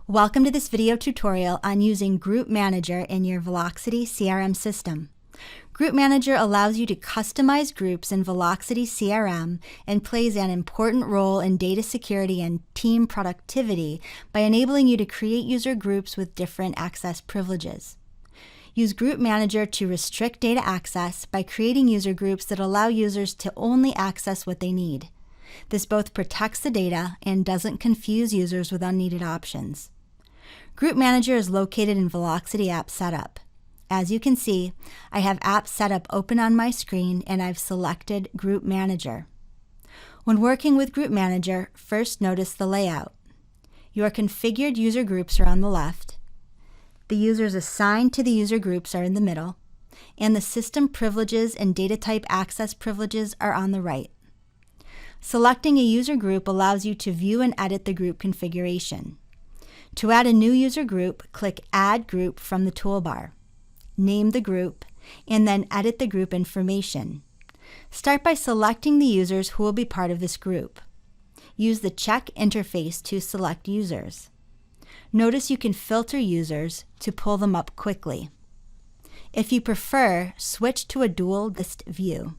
Welcome to this video tutorial on using Group Manager in your Veloxity CRM system. Group Manager allows you to customize groups in Veloxity CRM and plays an important role in data security and team productivity by enabling you to create user groups with different access privileges. Use Group Manager to restrict data access by creating user groups that allow users to only access what they need. This both protects the data and doesn't confuse users with unneeded options. Group Manager is located in Veloxity App Setup. As you can see, I have App Setup open on my screen and I've selected Group Manager. When working with Group Manager, first notice the layout. Your configured user groups are on the left, the users assigned to the user groups are in the middle, and the system privileges and data type access privileges are on the right. Selecting a user group allows you to view and edit the group configuration. To add a new user group, click Add Group from the toolbar. Name the group, and then edit the group information. Start by selecting the users who will be part of this group. Use the check interface to select users. Notice you can filter users to pull them up quickly. If you prefer, switch to a dual list view.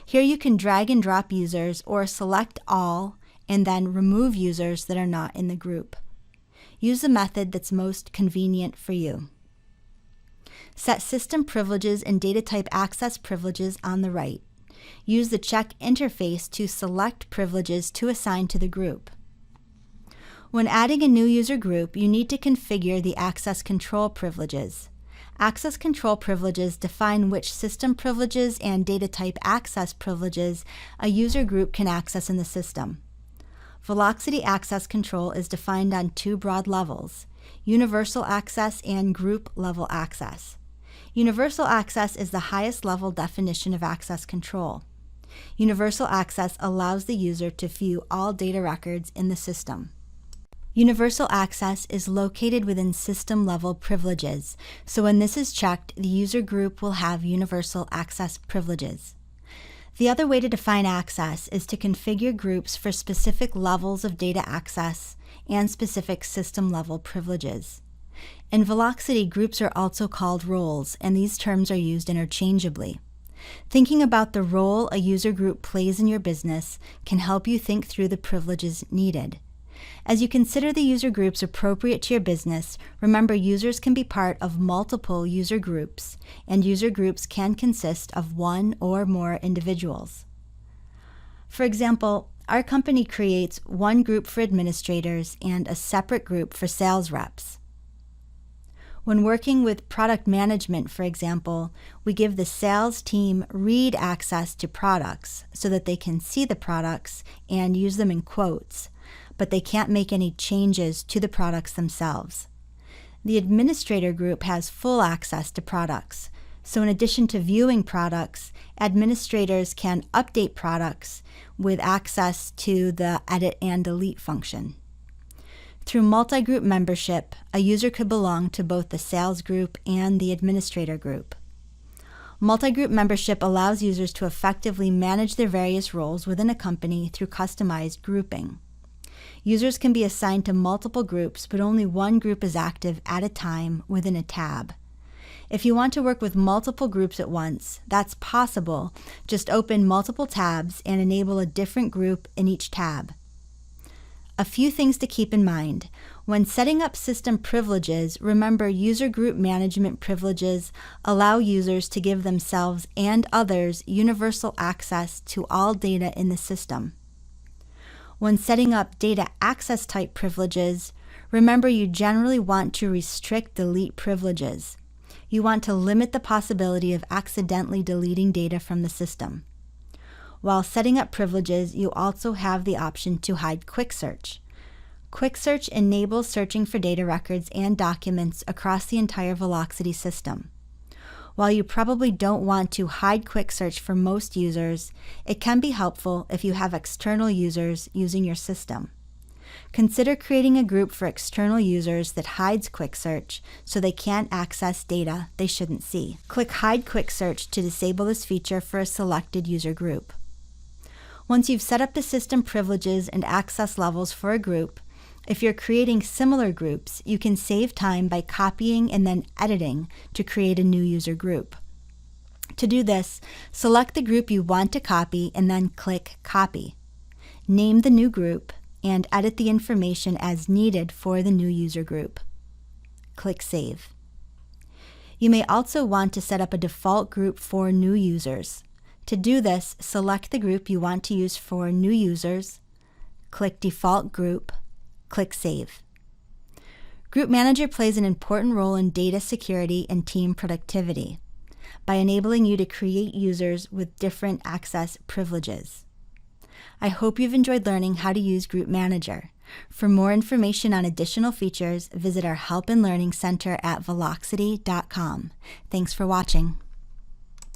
Here you can drag and drop users or select all and then remove users that are not in the group. Use the method that's most convenient for you. Set system privileges and data type access privileges on the right. Use the check interface to select privileges to assign to the group. When adding a new user group, you need to configure the access control privileges. Access control privileges define which system privileges and data type access privileges a user group can access in the system. Veloxity access control is defined on two broad levels: universal access and group level access. Universal access is the highest level definition of access control. Universal access allows the user to view all data records in the system. Universal access is located within system level privileges, so when this is checked, the user group will have universal access privileges. The other way to define access is to configure groups for specific levels of data access and specific system level privileges. In Veloxity, groups are also called roles, and these terms are used interchangeably. Thinking about the role a user group plays in your business can help you think through the privileges needed. As you consider the user groups appropriate to your business, remember users can be part of multiple user groups, and user groups can consist of one or more individuals. For example, our company creates one group for administrators and a separate group for sales reps. When working with product management, for example, we give the sales team read access to products so that they can see the products and use them in quotes, but they can't make any changes to the products themselves. The administrator group has full access to products, so in addition to viewing products, administrators can update products with access to the edit and delete function. Through MultiGroup membership, a user could belong to both the sales group and the administrator group. MultiGroup membership allows users to effectively manage their various roles within a company through customized grouping. Users can be assigned to multiple groups, but only one group is active at a time within a tab. If you want to work with multiple groups at once, that's possible. Just open multiple tabs and enable a different group in each tab. A few things to keep in mind. When setting up system privileges, remember user group management privileges allow users to give themselves and others universal access to all data in the system. When setting up data access type privileges, remember you generally want to restrict delete privileges. You want to limit the possibility of accidentally deleting data from the system. While setting up privileges, you also have the option to hide Quick Search. Quick Search enables searching for data records and documents across the entire Veloxity system. While you probably don't want to hide Quick Search for most users, it can be helpful if you have external users using your system. Consider creating a group for external users that hides Quick Search so they can't access data they shouldn't see. Click Hide Quick Search to disable this feature for a selected user group. Once you've set up the system privileges and access levels for a group, If you're creating similar groups, you can save time by copying and then editing to create a new user group. To do this, select the group you want to copy and then click Copy. Name the new group and edit the information as needed for the new user group. Click Save. You may also want to set up a default group for new users. To do this, select the group you want to use for new users, click Default Group, click Save. Group Manager plays an important role in data security and team productivity by enabling you to create users with different access privileges. I hope you've enjoyed learning how to use Group Manager. For more information on additional features, visit our Help and Learning Center at Veloxity.com. Thanks for watching.